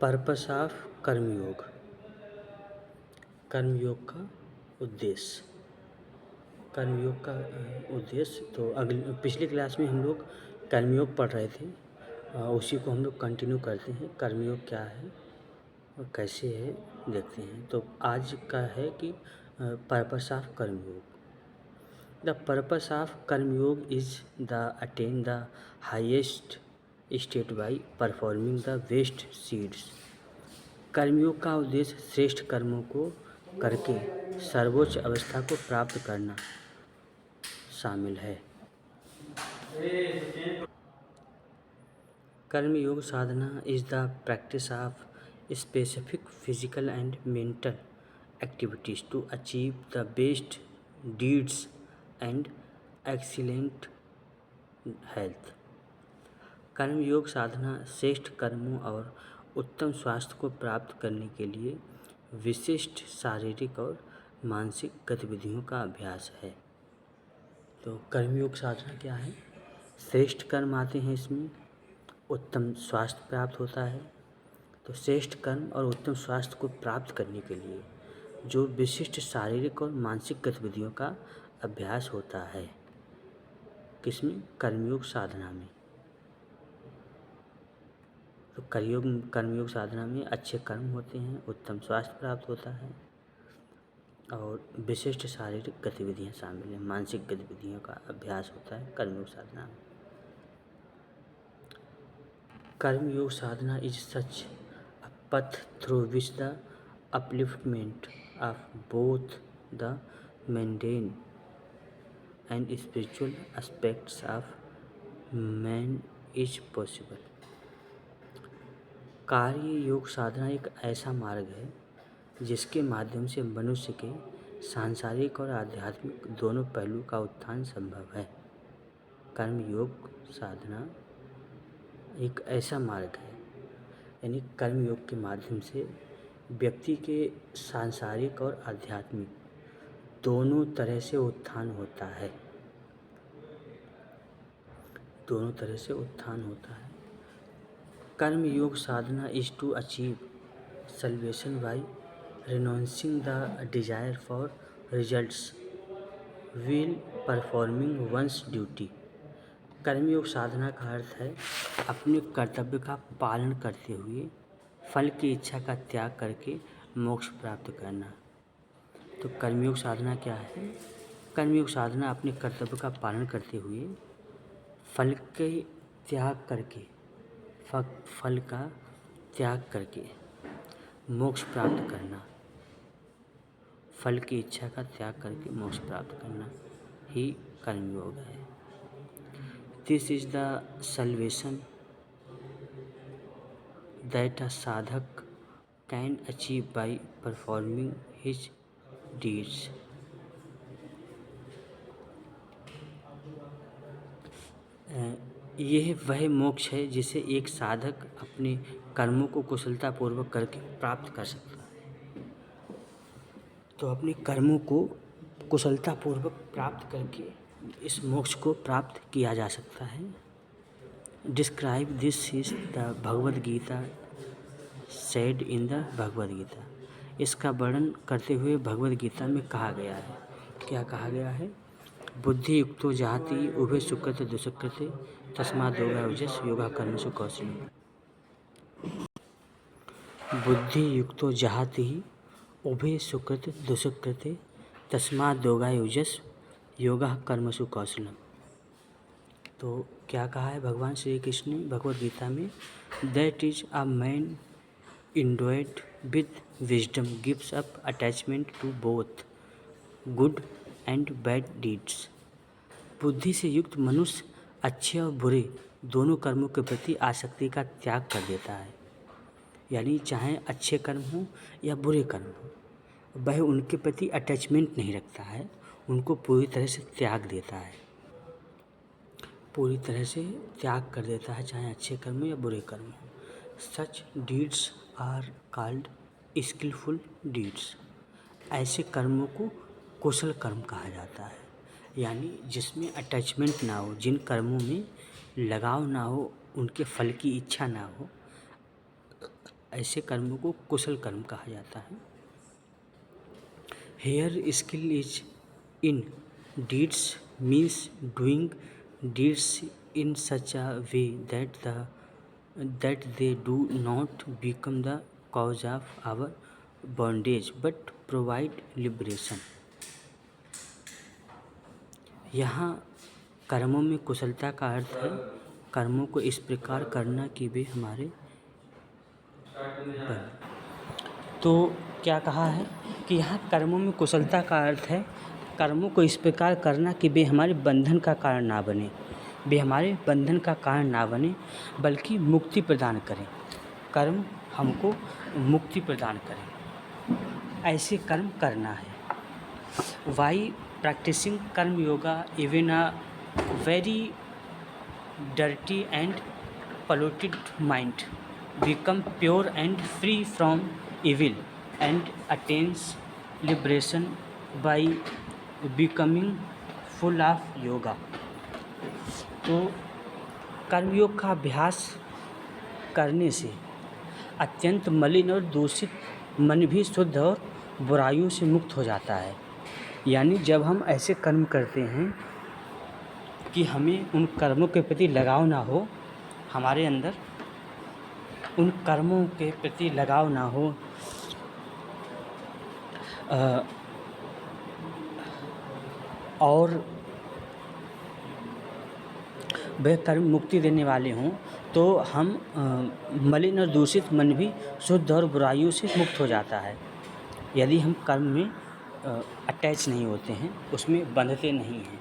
Purpose of कर्मयोग। कर्मयोग का उद्देश्य। कर्मयोग का उद्देश्य तो पिछली क्लास में हम लोग कर्मयोग पढ़ रहे थे, उसी को हम लोग कंटिन्यू करते हैं। कर्मयोग क्या है और कैसे है देखते हैं। तो आज का है कि पर्पस ऑफ कर्मयोग। द पर्पस ऑफ कर्मयोग is the attain the highest state by performing the best seeds. कर्मयोग का उद्देश्य श्रेष्ठ कर्मों को करके सर्वोच्च अवस्था को प्राप्त करना शामिल है। Karmayoga sadhana is the practice of specific physical and mental activities to achieve the best deeds and excellent health. कर्मयोग साधना श्रेष्ठ कर्मों और उत्तम स्वास्थ्य को प्राप्त करने के लिए विशिष्ट शारीरिक और मानसिक गतिविधियों का अभ्यास है। तो कर्मयोग साधना क्या है? श्रेष्ठ कर्म आते हैं इसमें, उत्तम स्वास्थ्य प्राप्त होता है। तो श्रेष्ठ कर्म और उत्तम स्वास्थ्य को प्राप्त करने के लिए जो विशिष्ट शारीरिक और मानसिक गतिविधियों का अभ्यास होता है, किसमें? कर्मयोग साधना में। तो कर्मयोग साधना में अच्छे कर्म होते हैं, उत्तम स्वास्थ्य प्राप्त होता है और विशिष्ट शारीरिक गतिविधियां शामिल हैं, मानसिक गतिविधियों का अभ्यास होता है कर्मयोग साधना में। कर्मयोग sadhana is such a path through which the upliftment of both the mundane and spiritual aspects of man is possible. कार्य योग साधना एक ऐसा मार्ग है जिसके माध्यम से मनुष्य के सांसारिक और आध्यात्मिक दोनों पहलू का उत्थान संभव है। कर्म योग साधना एक ऐसा मार्ग है, यानी कर्म योग के माध्यम से व्यक्ति के सांसारिक और आध्यात्मिक दोनों तरह से उत्थान होता है। दोनों तरह से उत्थान होता है। Karma yoga sadhana is to achieve salvation by renouncing the desire for results while performing one's duty. कर्मयोग साधना का अर्थ है अपने कर्तव्य का पालन करते हुए फल की इच्छा का त्याग करके मोक्ष प्राप्त करना। तो कर्मयोग साधना क्या है? कर्मयोग साधना अपने कर्तव्य का पालन करते हुए फल के त्याग करके फल का त्याग करके मोक्ष प्राप्त करना, फल की इच्छा का त्याग करके मोक्ष प्राप्त करना ही कर्मयोग है। This is the salvation that a sadhak can achieve by performing his deeds. यह वह मोक्ष है जिसे एक साधक अपने कर्मों को कुशलतापूर्वक करके प्राप्त कर सकता है। तो अपने कर्मों को कुशलतापूर्वक प्राप्त करके इस मोक्ष को प्राप्त किया जा सकता है। Describe this is the Bhagavad Gita said in the Bhagavad Gita. इसका वर्णन करते हुए भगवद गीता में कहा गया है। क्या कहा गया है? बुद्धि युक्तो जहाति उभय सुकृत दुष्कृते तस्मात् योगा युजस योगा कर्मसु कौशलम। बुद्धि युक्तो जहाति उभय सुकृत दुष्कृते तस्मात् योगा युजस योगा कर्मसु कौशलम। तो क्या कहा है भगवान श्री कृष्ण ने भगवद गीता में? That is a man endowed with wisdom gives up attachment to both good and bad deeds. बुद्धि से युक्त मनुष्य अच्छे और बुरे दोनों कर्मों के प्रति आसक्ति का त्याग कर देता है। यानी चाहे अच्छे कर्म हो या बुरे कर्म हो, वह उनके प्रति अटैचमेंट नहीं रखता है, उनको पूरी तरह से त्याग देता है, पूरी तरह से त्याग कर देता है, चाहे अच्छे कर्म हो या बुरे कर्म हो। Such deeds are called skillful deeds. ऐसे कर्मों को कुशल कर्म कहा जाता है, यानी जिसमें अटैचमेंट ना हो, जिन कर्मों में लगाव ना हो, उनके फल की इच्छा ना हो, ऐसे कर्मों को कुशल कर्म कहा जाता है। Here skill is in deeds means doing deeds in such a way that they do not become the cause of our bondage but provide liberation। यहाँ कर्मों में कुशलता का अर्थ है कर्मों को इस प्रकार करना कि वे हमारे तो क्या कहा है कि यहाँ कर्मों में कुशलता का अर्थ है कर्मों को इस प्रकार करना कि वे हमारे बंधन का कारण ना बने, वे हमारे बंधन का कारण ना बने बल्कि मुक्ति प्रदान करें। कर्म हमको मुक्ति प्रदान करें, ऐसे कर्म करना है। वाई प्रैक्टिसिंग कर्म yoga even a very dirty and polluted mind become pure and free from evil and attains liberation by becoming full of yoga। तो कर्मयोग का अभ्यास करने से अत्यंत मलिन और दूषित मन भी शुद्ध और बुराइयों से मुक्त हो जाता है। यानी जब हम ऐसे कर्म करते हैं कि हमें उन कर्मों के प्रति लगाव ना हो, हमारे अंदर उन कर्मों के प्रति लगाव ना हो और वह कर्म मुक्ति देने वाले हों, तो हम मलिन और दूषित मन भी शुद्ध और बुराइयों से मुक्त हो जाता है। यदि हम कर्म में अटैच नहीं होते हैं, उसमें बंधते नहीं हैं।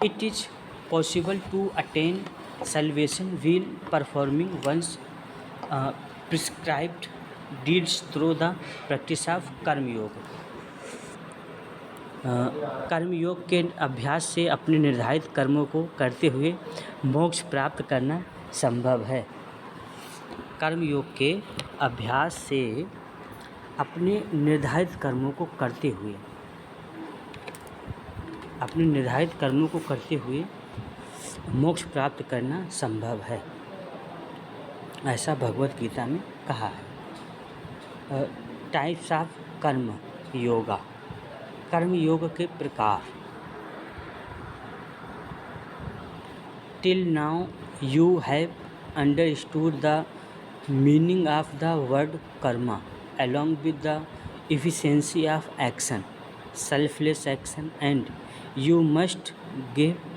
It is possible to attain salvation while performing one's prescribed deeds through the practice of कर्म योग। कर्म योग के अभ्यास से अपने निर्धारित कर्मों को करते हुए मोक्ष प्राप्त करना संभव है। कर्म योग के अभ्यास से अपने निर्धारित कर्मों को करते हुए मोक्ष प्राप्त करना संभव है, ऐसा भगवत गीता में कहा है। टाइप्स ऑफ कर्म योगा, कर्म योग के प्रकार। Till now you have understood the meaning of the word Karma along with the efficiency of action, selfless action, and you must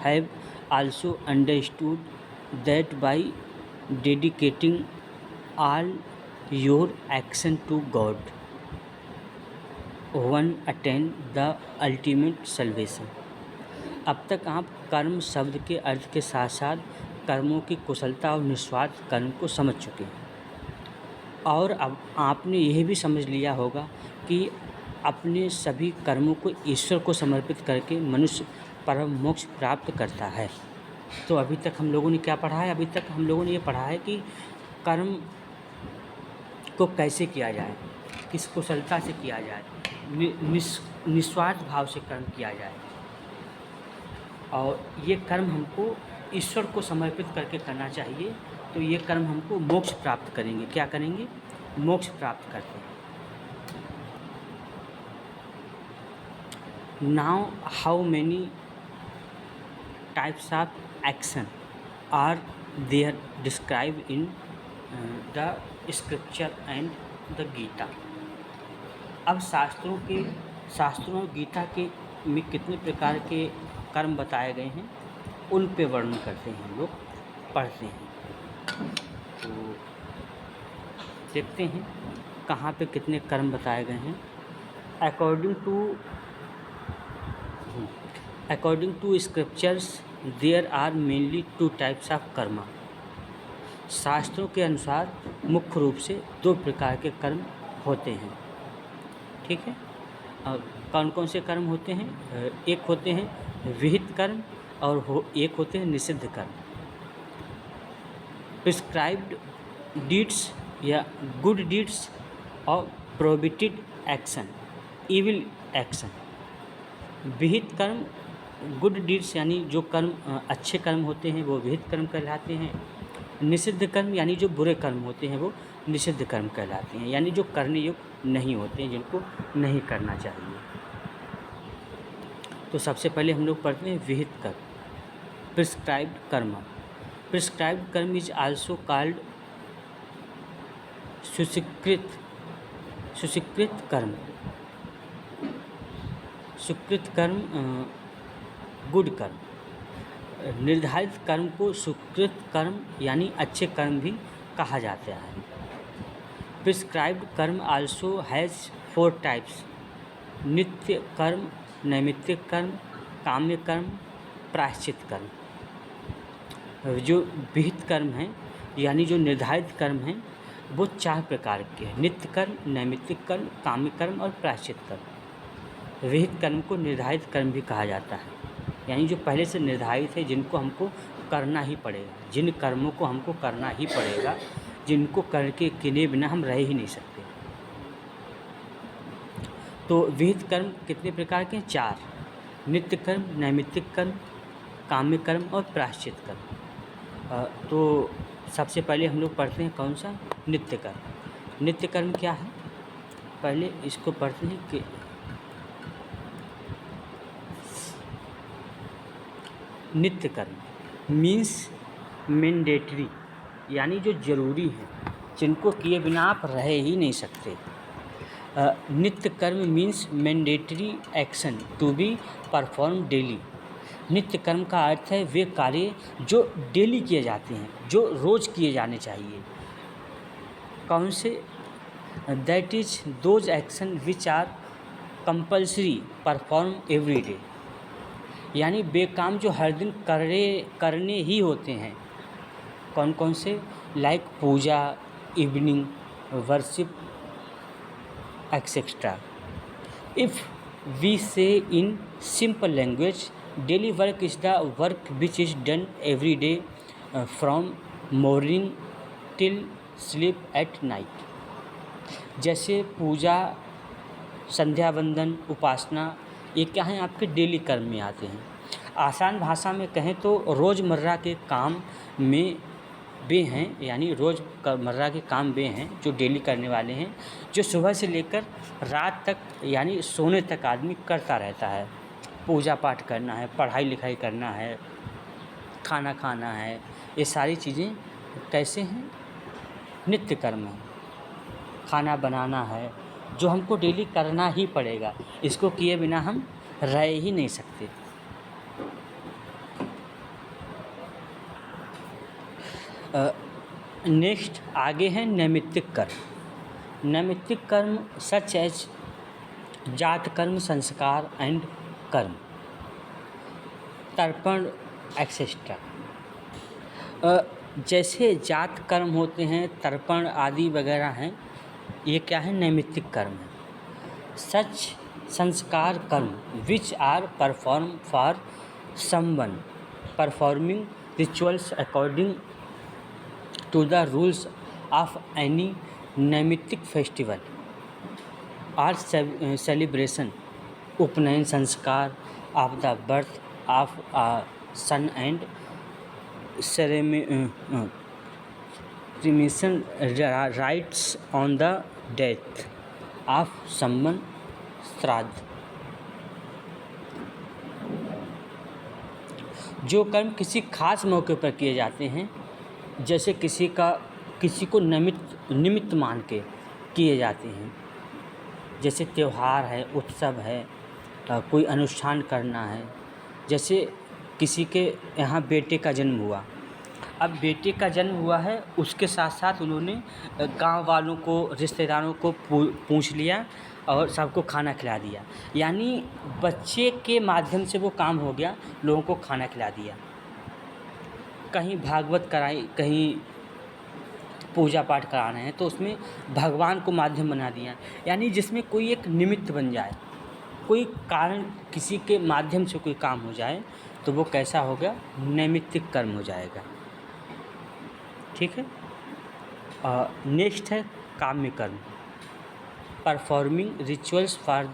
have also understood that by dedicating all your action to God, one attain the ultimate salvation। अब तक आप कर्म शब्द के अर्थ के साथ साथ कर्मों की कुशलता और निस्वार्थ कर्म को समझ चुके हैं, और अब आपने यह भी समझ लिया होगा कि अपने सभी कर्मों को ईश्वर को समर्पित करके मनुष्य परम मोक्ष प्राप्त करता है। तो अभी तक हम लोगों ने क्या पढ़ा है? अभी तक हम लोगों ने ये पढ़ा है कि कर्म को कैसे किया जाए, किस कुशलता से किया जाए, निस्वार्थ भाव से कर्म किया जाए, और ये कर्म हमको ईश्वर को समर्पित करके करना चाहिए। तो ये कर्म हमको मोक्ष प्राप्त करेंगे। क्या करेंगे? मोक्ष प्राप्त करते हैं। Now how many types of action are there describe in the scripture and the Gita. अब शास्त्रों और गीता के में कितने प्रकार के कर्म बताए गए हैं, उन पे वर्णन करते हैं, हम लोग पढ़ते हैं। तो देखते हैं कहाँ पे कितने कर्म बताए गए हैं। According to scriptures there are mainly 2 types of karma. शास्त्रों के अनुसार मुख्य रूप से 2 प्रकार के कर्म होते हैं। ठीक है, कौन कौन से कर्म होते हैं? एक होते हैं विहित कर्म और एक होते हैं निषिद्ध कर्म। प्रिस्क्राइब्ड डीड्स या गुड डीड्स और प्रोहिबिटेड एक्शन, इविल एक्शन। विहित कर्म, गुड डीड्स यानी जो कर्म अच्छे कर्म होते हैं वो विहित कर्म कहलाते हैं, निषिद्ध कर्म यानी जो बुरे कर्म होते हैं वो निषिद्ध कर्म कहलाते हैं, यानी जो करने योग्य नहीं होते हैं, जिनको नहीं करना चाहिए। तो सबसे पहले हम लोग पढ़ते हैं विहित कर्म, प्रिस्क्राइब्ड कर्म। प्रिस्क्राइब्ड कर्म इज आल्सो कॉल्ड सुस्वीकृत कर्म। स्वीकृत कर्म गुड कर्म। निर्धारित कर्म को सुकृत कर्म यानी अच्छे कर्म भी कहा जाता है। प्रिस्क्राइब्ड कर्म आल्सो हैज़ 4 टाइप्स: नित्य कर्म, नैमित्तिक कर्म, काम्य कर्म, प्रायश्चित कर्म। जो विहित कर्म हैं यानी जो निर्धारित कर्म हैं वो 4 प्रकार के हैं: नित्य कर्म, नैमित्तिक कर्म, काम्य कर्म और प्रायश्चित कर्म। विहित कर्म को निर्धारित कर्म भी कहा जाता है, यानी जो पहले से निर्धारित है, जिनको हमको करना ही पड़ेगा, जिन कर्मों को हमको करना ही पड़ेगा, जिनको करके किए बिना हम रह ही नहीं सकते। तो विहित कर्म कितने प्रकार के हैं? 4: नित्य कर्म, नैमित्तिक कर्म, काम्य कर्म और प्रायश्चित कर्म। तो सबसे पहले हम लोग पढ़ते हैं कौन सा? नित्य कर्म। नित्य कर्म क्या है? पहले इसको पढ़ते हैं कि नित्य कर्म मीन्स मैंडेटरी, यानी जो ज़रूरी है, जिनको किए बिना आप रह ही नहीं सकते। Nitya karma means mandatory action to be perform daily. नित्य कर्म का अर्थ है वे कार्य जो डेली किए जाते हैं, जो रोज़ किए जाने चाहिए। कौन से? That is those action which are compulsory perform every day, यानी वे काम जो हर दिन करने ही होते हैं। कौन कौन से? Like puja, evening, worship etcetera. If we say in simple language, daily work is the work which is done every day from morning till sleep at night. जैसे पूजा, संध्या वंदन, उपासना, ये क्या हैं? आपके डेली कर्म में आते हैं। आसान भाषा में कहें तो रोज़मर्रा के काम में वे हैं, यानी रोज़मर्रा के काम वे हैं जो डेली करने वाले हैं, जो सुबह से लेकर रात तक यानी सोने तक आदमी करता रहता है। पूजा पाठ करना है, पढ़ाई लिखाई करना है, खाना खाना है, ये सारी चीज़ें कैसे हैं? नित्य कर्म है। खाना बनाना है, जो हमको डेली करना ही पड़ेगा, इसको किए बिना हम रह ही नहीं सकते। नेक्स्ट आगे हैं नैमित्तिक कर्म। नैमित्तिक कर्म सच एज जात कर्म, संस्कार एंड कर्म, तर्पण एक्सेट्रा। जैसे जात कर्म होते हैं, तर्पण आदि वगैरह हैं, ये क्या है? नैमित्तिक कर्म है। Such sanskar karma which are perform for someone performing rituals according to the rules of any naimittik festival और celebration, उपनयन संस्कार of the birth of a son and cremation rites on the death of someone, श्राद्ध। जो कर्म किसी खास मौके पर किए जाते हैं, जैसे किसी को निमित्त मान के किए जाते हैं, जैसे त्यौहार है, उत्सव है, कोई अनुष्ठान करना है। जैसे किसी के यहाँ बेटे का जन्म हुआ, अब बेटे का जन्म हुआ है, उसके साथ साथ उन्होंने गांव वालों को, रिश्तेदारों को पूछ लिया और सबको खाना खिला दिया, यानी बच्चे के माध्यम से वो काम हो गया, लोगों को खाना खिला दिया। कहीं भागवत कराई, कहीं पूजा पाठ कराना है तो उसमें भगवान को माध्यम बना दिया, यानी जिसमें कोई एक निमित्त बन जाए, कोई कारण किसी के माध्यम से कोई काम हो जाए, तो वो कैसा हो गया? नैमित्तिक कर्म हो जाएगा। ठीक है। नेक्स्ट है काम्य कर्म। Performing rituals for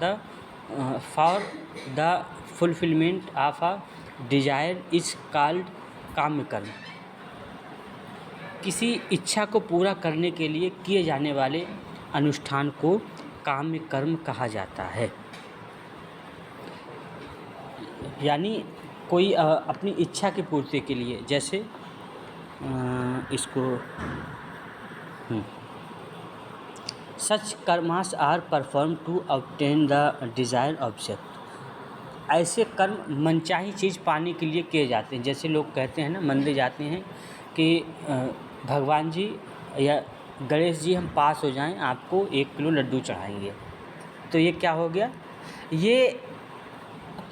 the fulfilment of a desire is called kamya karma. किसी इच्छा को पूरा करने के लिए किए जाने वाले अनुष्ठान को काम्य कर्म कहा जाता है। यानी कोई अपनी इच्छा की पूर्ति के लिए, जैसे इसको such karmas are perform to obtain the desire object. ऐसे कर्म मनचाही चीज़ पाने के लिए किए जाते हैं। जैसे लोग कहते हैं ना, मंदिर जाते हैं कि भगवान जी या गणेश जी हम पास हो जाएं, आपको 1 किलो लड्डू चढ़ाएंगे। तो ये क्या हो गया? ये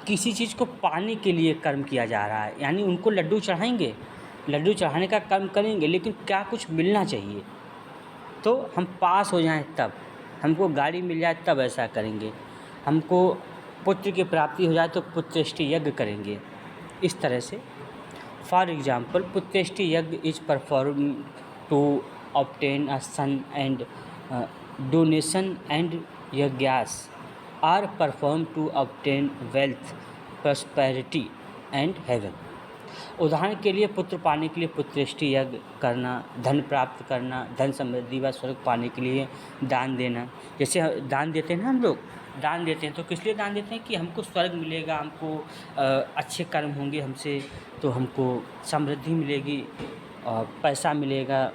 किसी चीज़ को पाने के लिए कर्म किया जा रहा है। यानी उनको लड्डू चढ़ाएंगे, लड्डू चढ़ाने का कर्म करेंगे, लेकिन क्या कुछ मिलना चाहिए। तो हम पास हो जाएं तब, हमको गाड़ी मिल जाए तब ऐसा करेंगे, हमको पुत्र की प्राप्ति हो जाए तो पुत्रेष्टि यज्ञ करेंगे। इस तरह से for example Putreshti yajna is perform to obtain a son and donation and yajnas are perform to obtain wealth prosperity and heaven. उदाहरण के लिए पुत्र पाने के लिए पुत्रेष्टि यज्ञ करना, धन प्राप्त करना, धन समृद्धि व स्वर्ग पाने के लिए दान देना। जैसे दान देते हैं ना, हम लोग दान देते हैं तो किस लिए दान देते हैं कि हमको स्वर्ग मिलेगा, हमको अच्छे कर्म होंगे हमसे, तो हमको समृद्धि मिलेगी और पैसा मिलेगा,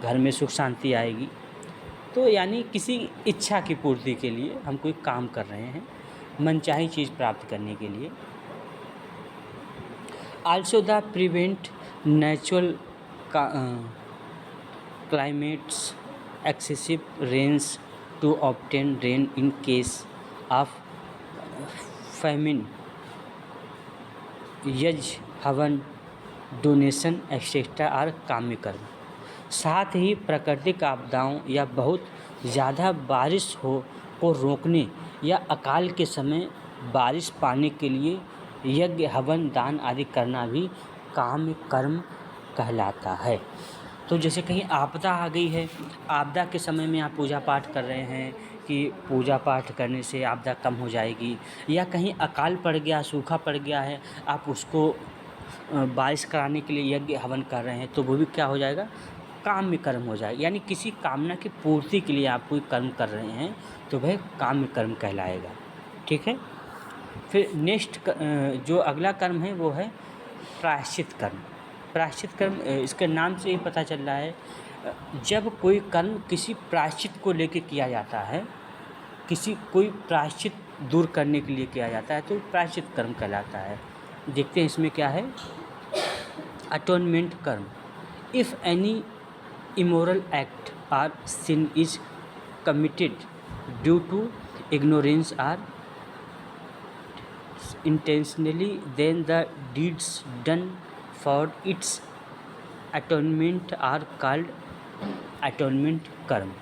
घर में सुख शांति आएगी। तो यानी किसी इच्छा की पूर्ति के लिए हम कोई काम कर रहे हैं, मनचाही चीज़ प्राप्त करने के लिए। Also the prevent natural climates excessive rains to obtain rain in case of famine, यज्ञ, हवन, डोनेशन एक्सेट्रा आर काम्य कर्म। साथ ही प्राकृतिक आपदाओं या बहुत ज़्यादा बारिश को रोकने या अकाल के समय बारिश पाने के लिए यज्ञ, हवन, दान आदि करना भी काम्य कर्म कहलाता है। तो जैसे कहीं आपदा आ गई है, आपदा के समय में आप पूजा पाठ कर रहे हैं कि पूजा पाठ करने से आपदा कम हो जाएगी, या कहीं अकाल पड़ गया, सूखा पड़ गया है, आप उसको बारिश कराने के लिए यज्ञ, हवन कर रहे हैं, तो वो भी क्या हो जाएगा? काम्य कर्म हो जाएगा। यानी किसी कामना की पूर्ति के लिए आप कोई कर्म कर रहे हैं तो वह काम्य कर्म कहलाएगा। ठीक है। फिर नेक्स्ट जो अगला कर्म है वो है प्रायश्चित कर्म। प्रायश्चित कर्म, इसके नाम से ही पता चल रहा है, जब कोई कर्म किसी प्रायश्चित को लेकर किया जाता है, कोई प्रायश्चित दूर करने के लिए किया जाता है, तो प्रायश्चित कर्म कहलाता है। देखते हैं इसमें क्या है। अटोनमेंट कर्म। If any immoral act or sin is committed due to ignorance or intentionally, then the deeds done for its atonement are called atonement कर्म।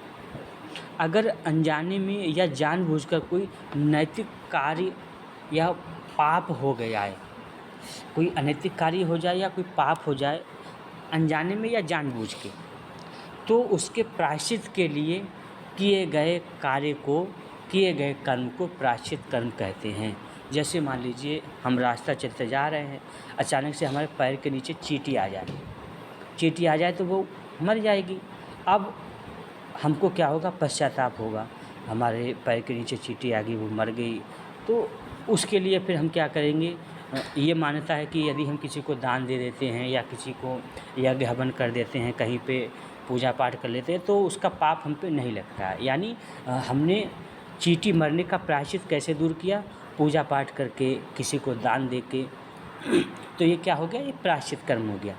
अगर अनजाने में या जानबूझकर कोई नैतिक कार्य या पाप हो गया है, कोई अनैतिक कार्य हो जाए या कोई पाप हो जाए अनजाने में या जानबूझ के, तो उसके प्रायश्चित के लिए किए गए कार्य को, किए गए कर्म को प्रायश्चित कर्म कहते हैं। जैसे मान लीजिए हम रास्ता चलते जा रहे हैं, अचानक से हमारे पैर के नीचे चींटी आ जाए तो वो मर जाएगी। अब हमको क्या होगा? पश्चाताप होगा, हमारे पैर के नीचे चींटी आ गई, वो मर गई। तो उसके लिए फिर हम क्या करेंगे? ये मान्यता है कि यदि हम किसी को दान दे देते हैं या किसी को यज्ञ हवन कर देते हैं, कहीं पे पूजा पाठ कर लेते हैं, तो उसका पाप हम पे नहीं लगता है। यानी हमने चींटी मरने का प्रायश्चित कैसे दूर किया? पूजा पाठ करके, किसी को दान दे के। तो ये क्या हो गया? ये प्रायश्चित कर्म हो गया।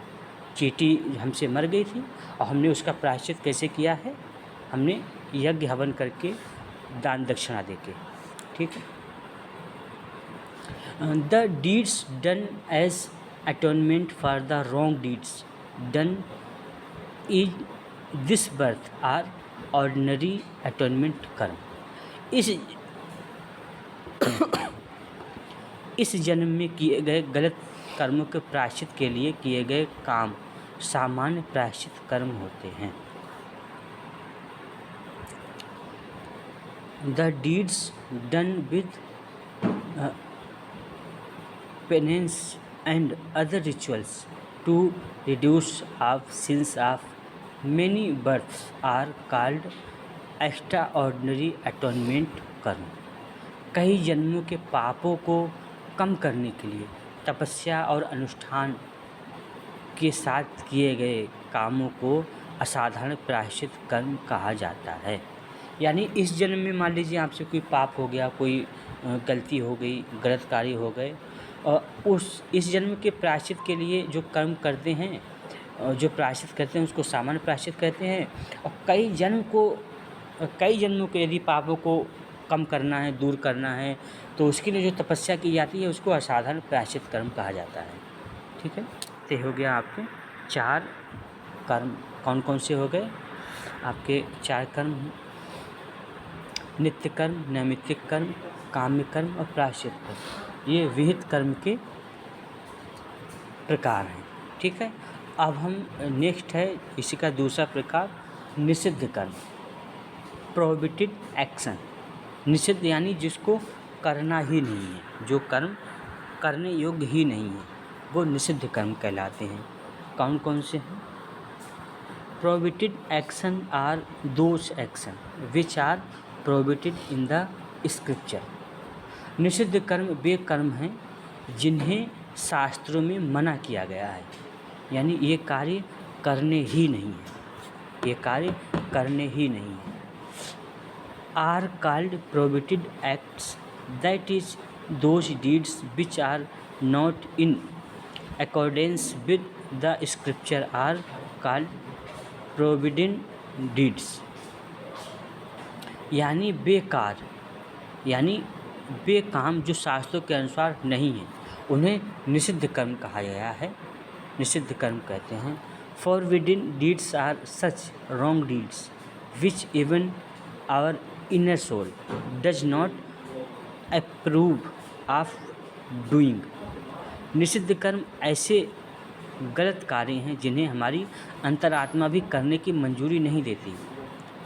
चींटी हमसे मर गई थी और हमने उसका प्रायश्चित कैसे किया है? हमने यज्ञ हवन करके, दान दक्षिणा दे के। ठीक है। The deeds done as atonement for the wrong deeds done in this birth are ordinary atonement karma. इस जन्म में किए गए गलत कर्मों के प्रायश्चित के लिए किए गए काम सामान्य प्रायश्चित कर्म होते हैं। The deeds done with penance and other rituals to reduce of sins of many births are called extra ordinary atonement karma. कई जन्मों के पापों को कम करने के लिए तपस्या और अनुष्ठान के साथ किए गए कामों को असाधारण प्रायश्चित कर्म कहा जाता है। यानी इस जन्म में मान लीजिए आपसे कोई पाप हो गया, कोई गलती हो गई, गलत कार्य हो गए, इस जन्म के प्रायश्चित के लिए जो कर्म करते हैं, जो प्रायश्चित करते हैं उसको सामान्य प्रायश्चित कहते हैं। और कई जन्मों के यदि पापों को कम करना है, दूर करना है, तो उसके लिए जो तपस्या की जाती है उसको असाधारण प्रायश्चित कर्म कहा जाता है। ठीक है, तो हो गया आपके 4 कर्म। कौन कौन से हो गए आपके 4 कर्म? नित्य कर्म, नैमित्तिक कर्म, काम्य कर्म और प्रायश्चित कर्म। ये विहित कर्म के प्रकार हैं। ठीक है, अब हम नेक्स्ट है इसी का दूसरा प्रकार निषिद्ध कर्म, प्रोहिबिटेड एक्शन। निषिद्ध यानी जिसको करना ही नहीं है, जो कर्म करने योग्य ही नहीं है, वो निषिद्ध कर्म कहलाते हैं। कौन कौन से हैं? Prohibited action are those action which are prohibited in the scripture. निषिद्ध कर्म वे कर्म हैं जिन्हें शास्त्रों में मना किया गया है, यानी ये कार्य करने ही नहीं है, ये कार्य करने ही नहीं है। Are called prohibited acts, that is those deeds which are not in accordance with the scripture are called prohibited deeds. यानी वे काम जो शास्त्रों के अनुसार नहीं है, उन्हें निषिद्ध कर्म कहा गया है, निषिद्ध कर्म कहते हैं। Forbidden deeds are such wrong deeds which even our inner soul does not approve of doing. निषिद्ध कर्म ऐसे गलत कार्य हैं जिन्हें हमारी अंतरात्मा भी करने की मंजूरी नहीं देती।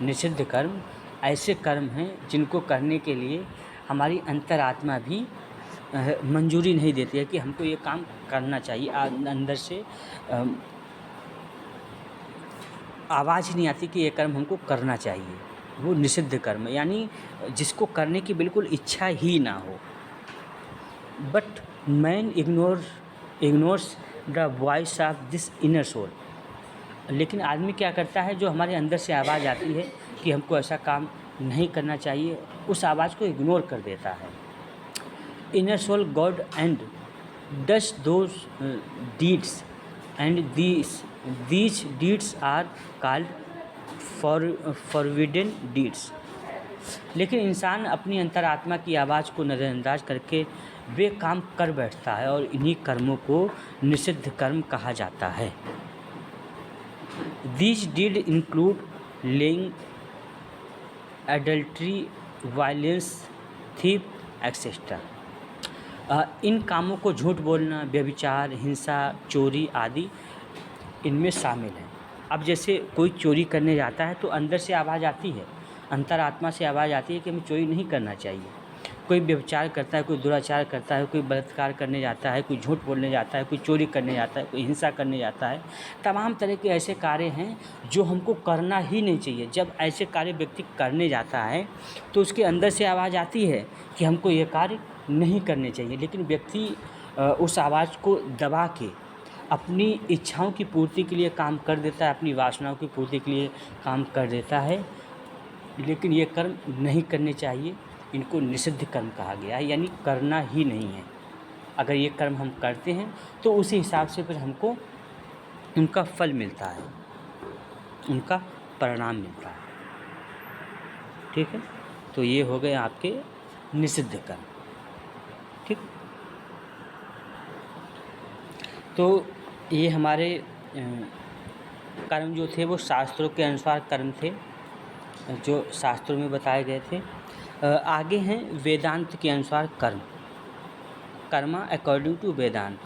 निषिद्ध कर्म ऐसे कर्म हैं जिनको करने के लिए हमारी अंतरात्मा भी मंजूरी नहीं देती है कि हमको ये काम करना चाहिए। अंदर से आवाज़ ही नहीं आती कि ये कर्म हमको करना चाहिए, वो निषिद्ध कर्म है, यानी जिसको करने की बिल्कुल इच्छा ही ना हो। But man ignores the voice of this inner soul. लेकिन आदमी क्या करता है, जो हमारे अंदर से आवाज़ आती है कि हमको ऐसा काम नहीं करना चाहिए, उस आवाज़ को इग्नोर कर देता है। Inner soul god and does those deeds and these deeds are called forbidden deeds. लेकिन इंसान अपनी अंतरात्मा की आवाज़ को नज़रअंदाज करके वे काम कर बैठता है और इन्हीं कर्मों को निषिद्ध कर्म कहा जाता है। These deeds include lying, adultery, violence, thief, etc. इन कामों को झूठ बोलना, व्यभिचार, हिंसा, चोरी आदि इनमें शामिल है। अब जैसे कोई चोरी करने जाता है तो अंदर से आवाज़ आती है, अंतरात्मा से आवाज़ आती है कि हमें चोरी नहीं करना चाहिए। कोई व्यभिचार करता है, कोई दुराचार करता है, कोई बलात्कार करने जाता है, कोई झूठ बोलने जाता है, कोई चोरी करने जाता है, कोई हिंसा करने जाता है। तमाम तरह के ऐसे कार्य हैं जो हमको करना ही नहीं चाहिए। जब ऐसे कार्य व्यक्ति करने जाता है तो उसके अंदर से आवाज़ आती है कि हमको ये कार्य नहीं करने चाहिए, लेकिन व्यक्ति उस आवाज़ को दबा के अपनी इच्छाओं की पूर्ति के लिए काम कर देता है, अपनी वासनाओं की पूर्ति के लिए काम कर देता है। लेकिन ये कर्म नहीं करने चाहिए, इनको निषिद्ध कर्म कहा गया है, यानी करना ही नहीं है। अगर ये कर्म हम करते हैं तो उसी हिसाब से फिर हमको उनका फल मिलता है, उनका परिणाम मिलता है। ठीक है, तो ये हो गए आपके निषिद्ध कर्म। ठीक, तो ये हमारे कर्म जो थे वो शास्त्रों के अनुसार कर्म थे, जो शास्त्रों में बताए गए थे। आगे हैं वेदांत के अनुसार कर्म, कर्मा अकॉर्डिंग टू वेदांत।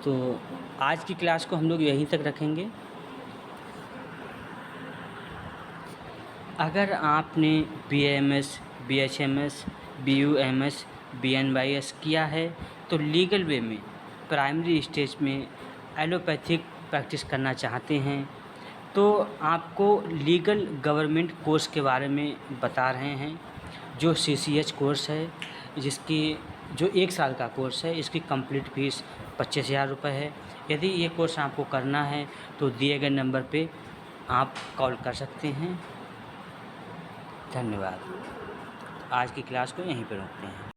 तो आज की क्लास को हम लोग यहीं तक रखेंगे। अगर आपने BAMS, BHMS, BUMS, BNYS किया है तो लीगल वे में प्राइमरी स्टेज में एलोपैथिक प्रैक्टिस करना चाहते हैं तो आपको लीगल गवर्नमेंट कोर्स के बारे में बता रहे हैं, जो CCH कोर्स है, जिसकी जो 1 साल का कोर्स है, इसकी कंप्लीट फ़ीस 25,000 रुपये है। यदि ये कोर्स आपको करना है तो दिए गए नंबर पे आप कॉल कर सकते हैं। धन्यवाद। आज की क्लास को यहीं पे रोकते हैं।